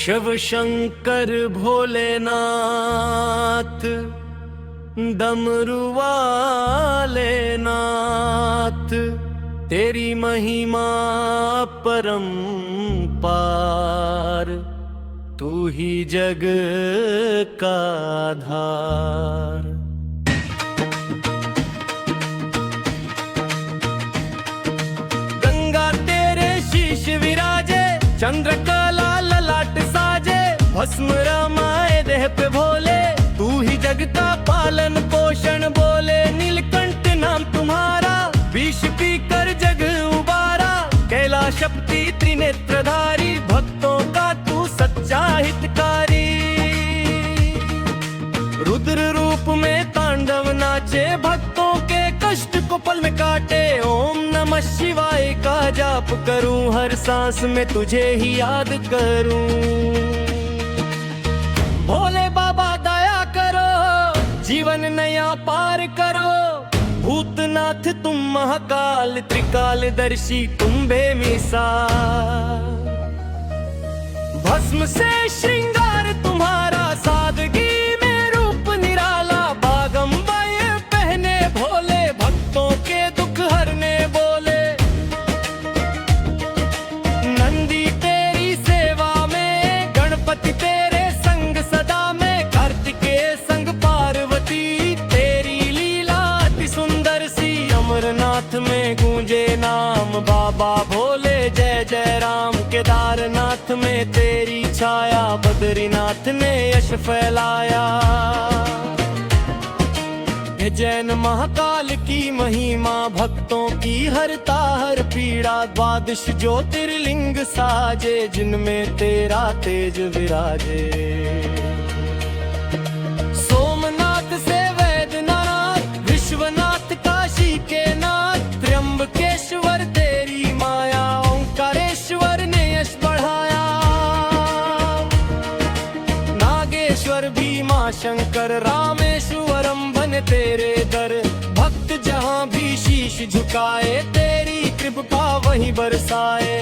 शिव शंकर भोलेनाथ डमरू वाले नाथ, तेरी महिमा परंपार, तू ही जग का आधार। गंगा तेरे शीश विराजे, चंद्रकला ललाट साजे, भस्म रमाए देह पे भोले, तू ही जग का पालन पोषण बोले। नीलकंठ नाम तुम्हारा, विष पी कर जग उबारा, कैलाशपति त्रिनेत्रधारी, भक्तों का तू सच्चा हितकारी। रुद्र रूप में तांडव नाचे, भक्तों के कष्ट को पल में काटे। ओम नमः शिवाय का जाप करूं, हर सांस में तुझे ही याद करूं। भोले बाबा दया करो, जीवन नया पार करो। भूतनाथ तुम महाकाल, त्रिकालदर्शी तुम बेमिसाल। भस्म से श्रृंगार तुम्हारा, सादगी में रूप निराला। बागंबर पहने भोले, भक्तों के दुख हरने बोले। नंदी तेरी सेवा में, गणपति तेरे संग सदा में, कार्तिकेय संग पार्वती, तेरी लीला अति सुंदर सी। अमरनाथ में गूंजे नाम बाबा भोले, जय जय राम। केदारनाथ में तेरी छाया, बद्रीनाथ ने यश फैलाया। जैन महाकाल की महिमा, भक्तों की हरता हर पीड़ा। द्वादश ज्योतिर्लिंग साजे, जिनमें तेरा तेज विराजे। सोमनाथ से वैद्यनाथ, विश्वनाथ काशी के नाथ, त्र्यंबकेश्वर तेरी माया, ओंकारेश्वर ने यश बढ़ाया। नागेश्वर भीमा शंकर, रामेश्वरम बन तेरे दर। भक्त जहाँ भी शीश झुकाए, तेरी कृपा वहीं बरसाए।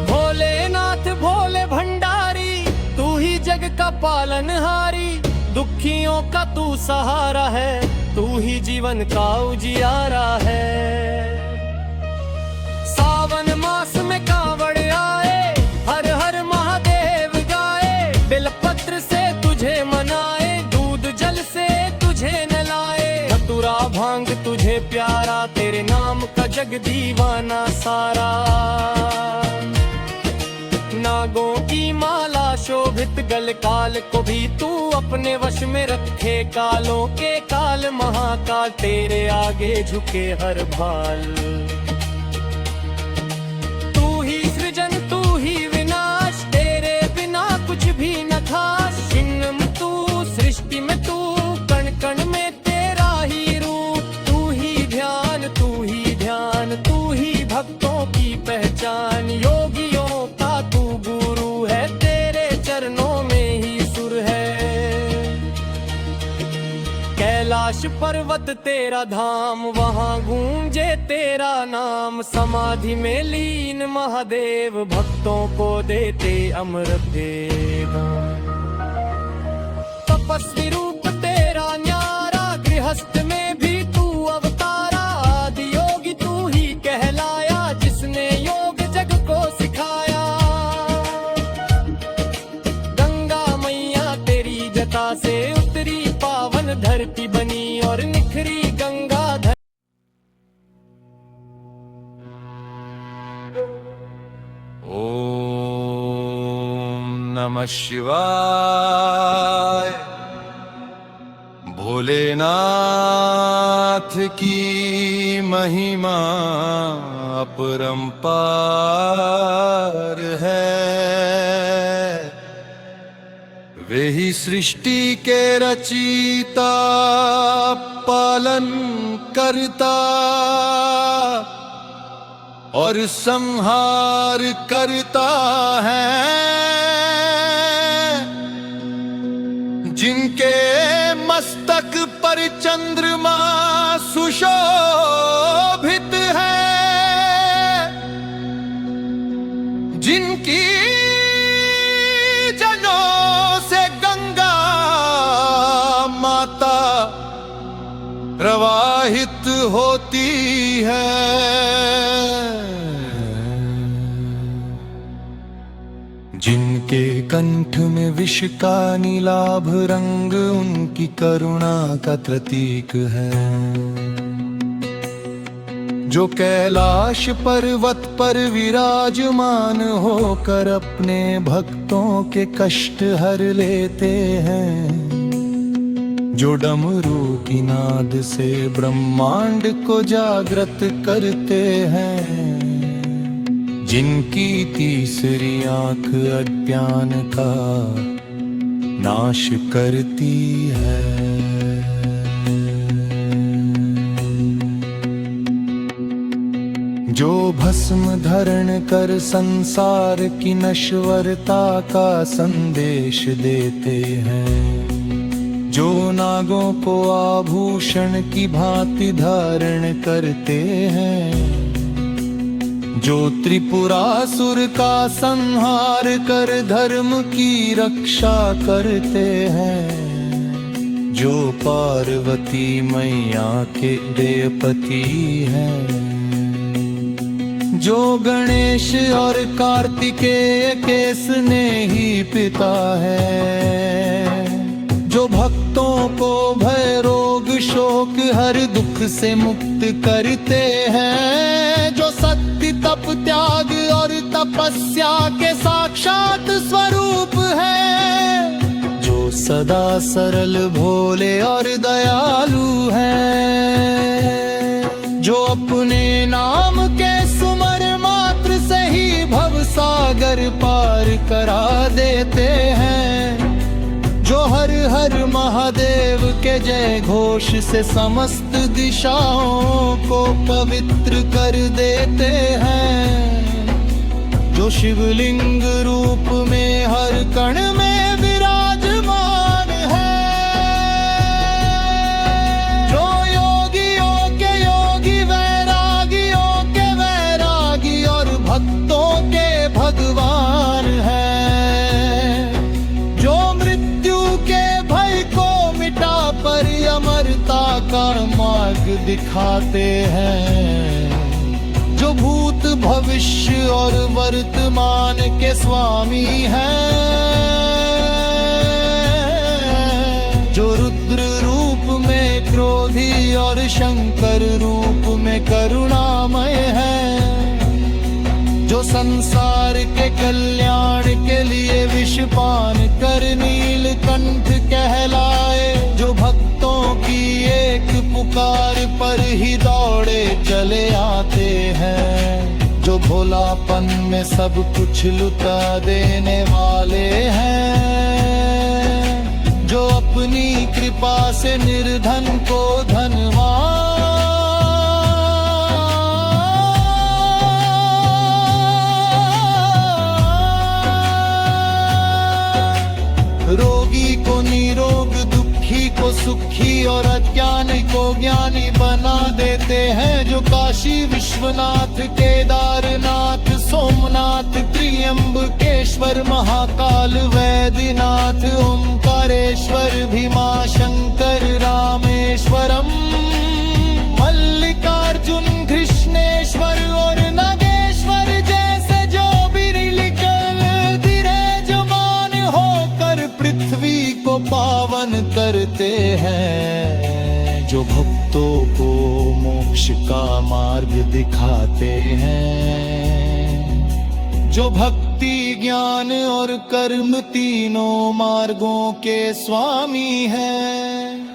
भोलेनाथ भोले भंडारी, तू ही जग का पालनहारी। दुखियों का तू सहारा है, तू ही जीवन का उजियारा है। सावन मास में कांवड़ आए, हर हर महादेव गाए। बेलपत्र से तुझे मनाए, दूध जल से तुझे नलाए। धतूरा भांग तुझे प्यारा, तेरे नाम का जग दीवाना सारा। नागों की माला शोभित गल, काल को भी तू अपने वश में रखे। कालों के काल महाकाल, तेरे आगे झुके हर भाल। तू ही सृजन तू ही विनाश, तेरे बिना कुछ भी न था। छिन्न तू सृष्टि में तू, कण कण में तेरा ही रूप। तू ही ध्यान तू ही ध्यान, तू ही भक्तों की पहचान। योगियों का तू गुरु है, तेरे चरणों में ही सुर है। कैलाश पर्वत तेरा धाम, वहाँ गूंजे तेरा नाम। समाधि में लीन महादेव, भक्तों को देते अमृत देव। तपस्वी रूप तेरा न्यारा, गृहस्थ में भी तू अवतारा। आदि योगी तू ही कहलाया, जिसने योग जग को सिखाया। गंगा मैया तेरी जटा से उतरी, पावन धरती बनी और निखरी गंगा धर। ओम नमः शिवाय। भोलेनाथ की महिमा अपरंपार है। वे ही सृष्टि के रचयिता, पालन करता और संहार करता है। जिनके मस्तक पर चंद्रमा सुशोभित है, जिनकी प्रवाहित होती है। जिनके कंठ में विष का नीलाभ रंग उनकी करुणा का प्रतीक है। जो कैलाश पर्वत पर विराजमान होकर अपने भक्तों के कष्ट हर लेते हैं। जो डमरू की नाद से ब्रह्मांड को जागृत करते हैं। जिनकी तीसरी आंख अज्ञान का नाश करती है। जो भस्म धारण कर संसार की नश्वरता का संदेश देते हैं। जो नागों को आभूषण की भांति धारण करते हैं। जो त्रिपुरासुर का संहार कर धर्म की रक्षा करते हैं। जो पार्वती मैया के देवपति हैं। जो गणेश और कार्तिकेय के स्नेही पिता है। जो भक्तों को भय रोग शोक हर दुख से मुक्त करते हैं। जो सत्य तप त्याग और तपस्या के साक्षात स्वरूप है। जो सदा सरल भोले और दयालु हैं। जो अपने नाम के सुमर मात्र से ही भव सागर पार करा देते हैं। जो हर हर महादेव के जय घोष से समस्त दिशाओं को पवित्र कर देते हैं। जो शिवलिंग रूप में हर कण में विराजमान है। जो योगियों के योगी वैरागियों के वैरागी और भक्तों के भगवान है। पर अमरता का मार्ग दिखाते हैं। जो भूत भविष्य और वर्तमान के स्वामी हैं। जो रुद्र रूप में क्रोधी और शंकर रूप में करुणामय है। जो संसार के कल्याण के लिए विषपान कर नीलकंठ कहलाए। जो भक्तों की एक पुकार पर ही दौड़े चले आते हैं। जो भोलापन में सब कुछ लुटा देने वाले हैं। जो अपनी कृपा से निर्धन को धनवान। रोगी को निरोग, दुखी को सुखी और अज्ञानी को ज्ञानी बना देते हैं। जो काशी विश्वनाथ, केदारनाथ, सोमनाथ, त्र्यंबकेश्वर, महाकाल, वैद्यनाथ, ओंकारेश्वर, भीमाशंकर, रामेश्वरम, मल्लिकार्जुन, कृष्णेश्वर और नागेश्वर जैसे जो विराजमान होकर पृथ्वी को पावन करते हैं। जो भक्तों को मोक्ष का मार्ग दिखाते हैं। जो भक्ति ज्ञान और कर्म तीनों मार्गों के स्वामी हैं।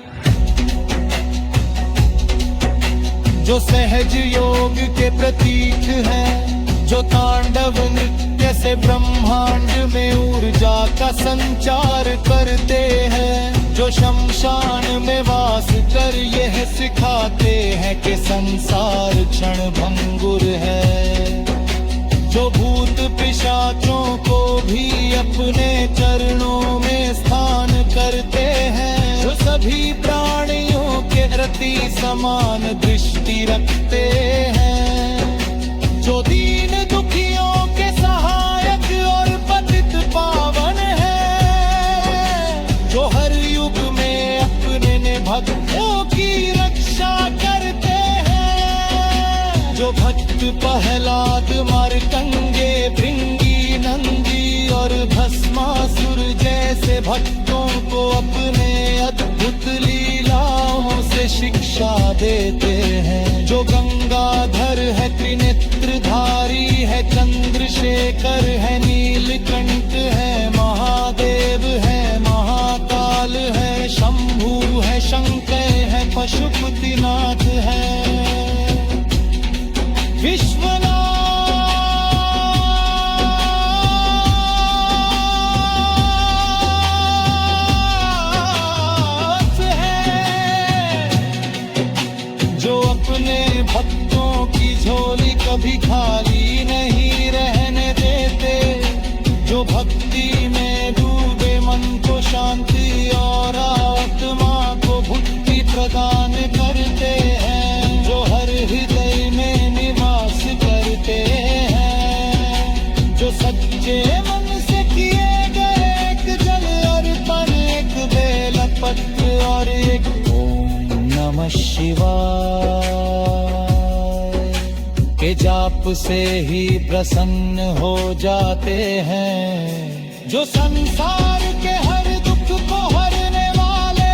जो सहज योग के प्रतीक हैं। जो तांडव नृत्य से ब्रह्मांड में ऊर्जा का संचार करते हैं। जो शमशान में वास कर यह सिखाते हैं कि संसार क्षण भंगुर है। जो भूत पिशाचों को भी अपने चरणों में स्थान करते हैं। जो सभी प्राणियों के प्रति समान दृष्टि रखते हैं। जो दीन दुखियों के सहायक और पतित पावन है। जो हर युग में अपने भक्तों की रक्षा करते भक्तों को अपने अद्भुत लीलाओं से शिक्षा देते हैं। जो गंगाधर है, त्रिनेत्रधारी है, चंद्रशेखर है, नीलकंठ है, महादेव है, महाकाल है, शंभु है, शंकर है, पशुपतिनाथ है, विश्वनाथ भक्तों की झोली कभी खाली नहीं रहने देते। जो भक्ति में डूबे मन को शांति और आत्मा को मुक्ति प्रदान करते हैं। जो हर हृदय में निवास करते हैं। जो सच्चे मन से किए गए एक जल अर्पण, एक बेल पत्र और एक ओम नमः शिवाय के जाप से ही प्रसन्न हो जाते हैं। जो संसार के हर दुख को हरने वाले,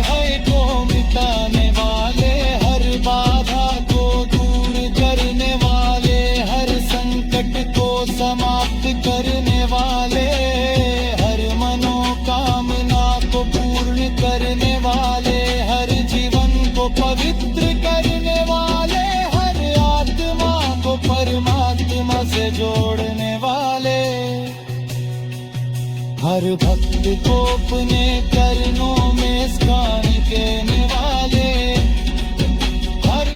है को मिटाने वाले, हर बाधा को दूर करने वाले, हर संकट को समाप्त करने वाले, हर मनोकामना को पूर्ण करने वाले, हर जीवन को पवित्र करने वाले, परमात्मा से जोड़ने वाले, हर भक्त को अपने चरणों में स्थान देने वाले, हर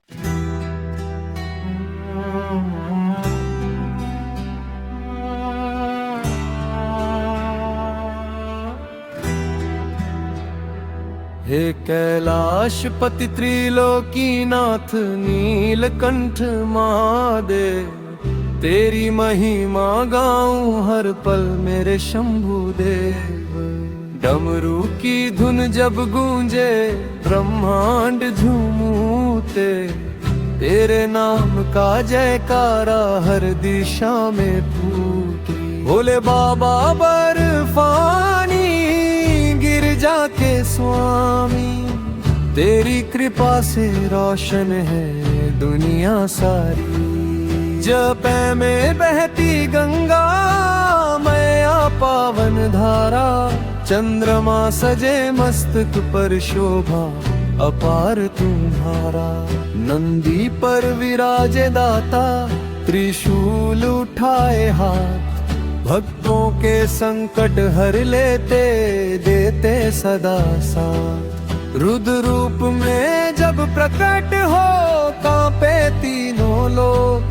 हे कैलाशपति त्रिलोकीनाथ नीलकंठ महादेव, तेरी महिमा गाऊं हर पल मेरे शंभु देव। डमरू की धुन जब गूंजे ब्रह्मांड झूमूते, तेरे नाम का जयकारा हर दिशा में फूटे। भोले बाबा बर्फानी गिरजा के स्वामी, तेरी कृपा से रोशन है दुनिया सारी। जपै में बहती गंगा मैया पावन धारा, चंद्रमा सजे मस्तक पर शोभा अपार तुम्हारा। नंदी पर विराजे दाता, त्रिशूल उठाए हाथ, भक्तों के संकट हर लेते देते सदा साथ। रुद्र रूप में जब प्रकट हो कांपे तीनों लोग,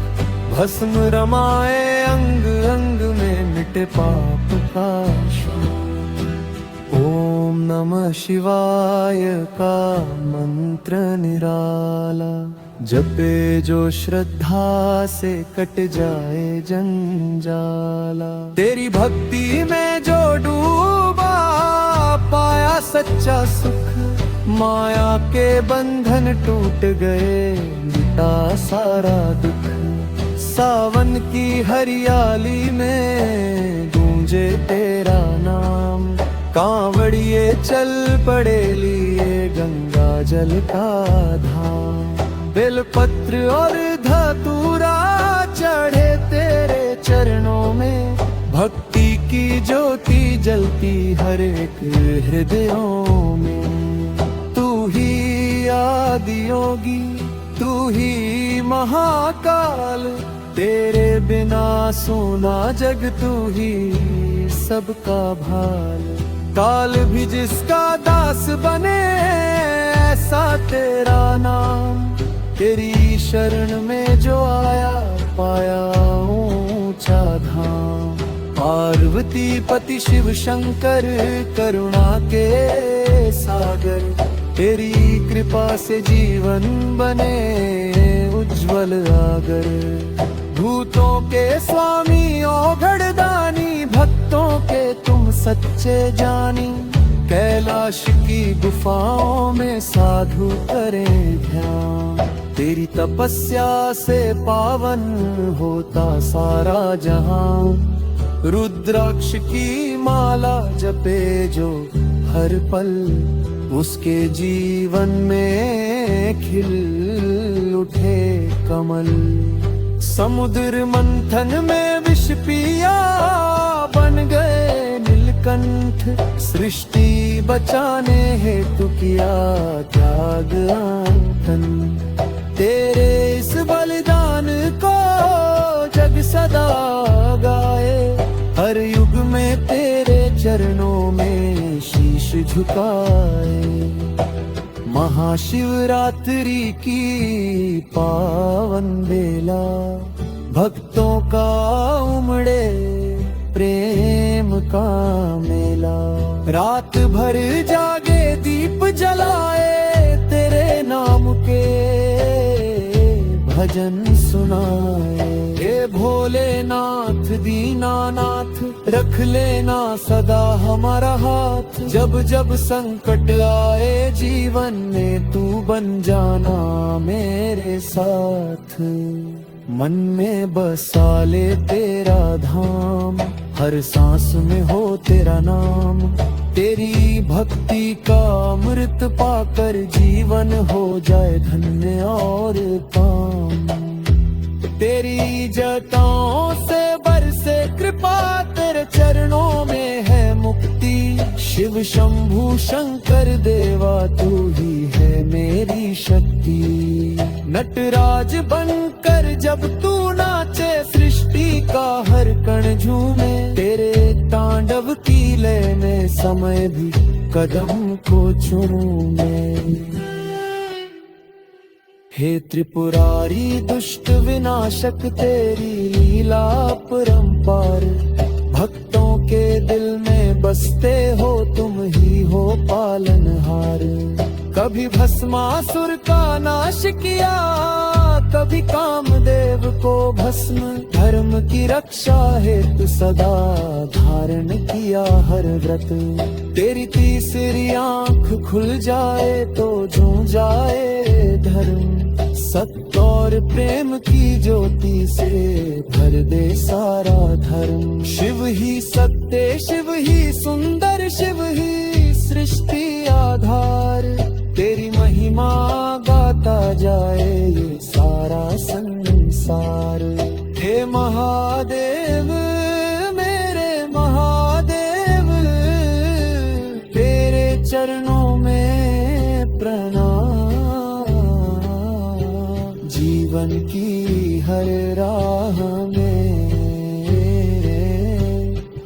भस्म रमाए अंग अंग में मिटे पाप का शोक। ओम नमः शिवाय का मंत्र निराला, जपे जो श्रद्धा से कट जाए जंजाला। तेरी भक्ति में जो डूबा पाया सच्चा सुख, माया के बंधन टूट गए मिटा सारा दुख। सावन की हरियाली में गूंजे तेरा नाम, कांवड़िए चल पड़े लिए गंगा जल का धाम। बेलपत्र और धतूरा चढ़े तेरे चरणों में, भक्ति की ज्योति जलती हर एक हृदयों में। तू ही आदि योगी, तू ही महाकाल, तेरे बिना सोना जग, तू ही सबका भाल। काल भी जिसका दास बने ऐसा तेरा नाम, तेरी शरण में जो आया पाया ऊंचा धाम। पार्वती पति शिव शंकर करुणा के सागर, तेरी कृपा से जीवन बने उज्जवल आगर। भूतों के स्वामी औघड़दानी, भक्तों के तुम सच्चे जानी। कैलाश की गुफाओं में साधु करें ध्यान, तेरी तपस्या से पावन होता सारा जहां। रुद्राक्ष की माला जपे जो हर पल, उसके जीवन में खिल उठे कमल। समुद्र मंथन में विष पिया बन गए नीलकंठ, सृष्टि बचाने हेतु किया त्याग आंतन। तेरे इस बलिदान को जग सदा गाए, हर युग में तेरे चरणों में शीश झुकाए। महाशिवरात्रि की पावन बेला, भक्तों का उमड़े प्रेम का मेला। रात भर जागे दीप जलाए, तेरे नाम के भजन सुनाए। हे भोलेनाथ दीनानाथ, रख लेना सदा हमारा हाथ। जब जब संकट आए जीवन में, तू बन जाना मेरे साथ। मन में बसा ले तेरा धाम, हर सांस में हो तेरा नाम। तेरी भक्ति का अमृत पाकर जीवन हो जाए धन्य और काम। तेरी जटाओं से बरसे कृपा, तेरे चरणों में है मुक्ति। शिव शंभु शंकर देवा, तू ही है मेरी शक्ति। नटराज बनकर जब तू नाचे, सृष्टि का हर कण झूमे। तेरे तांडव की लय में समय भी कदम को चूमे। हे त्रिपुरारी दुष्ट विनाशक, तेरी लीला परंपार। भक्तों के दिल में बसते हो, तुम ही हो पालनहार। कभी भस्मासुर का नाश किया, कभी कामदेव को भस्म। धर्म की रक्षा हेतु सदा धारण किया हर व्रत। तेरी तीसरी आंख खुल जाए तो झूम जाए धर्म। सत्य और प्रेम की ज्योति से भर दे सारा धर्म। शिव ही सत्य, शिव ही सुंदर, शिव ही सृष्टि आधार। तेरी महिमा गाता जाए ये सारा संसार। हे महादेव मेरे महादेव, तेरे चरणों में प्रणाम। जीवन की हर राह में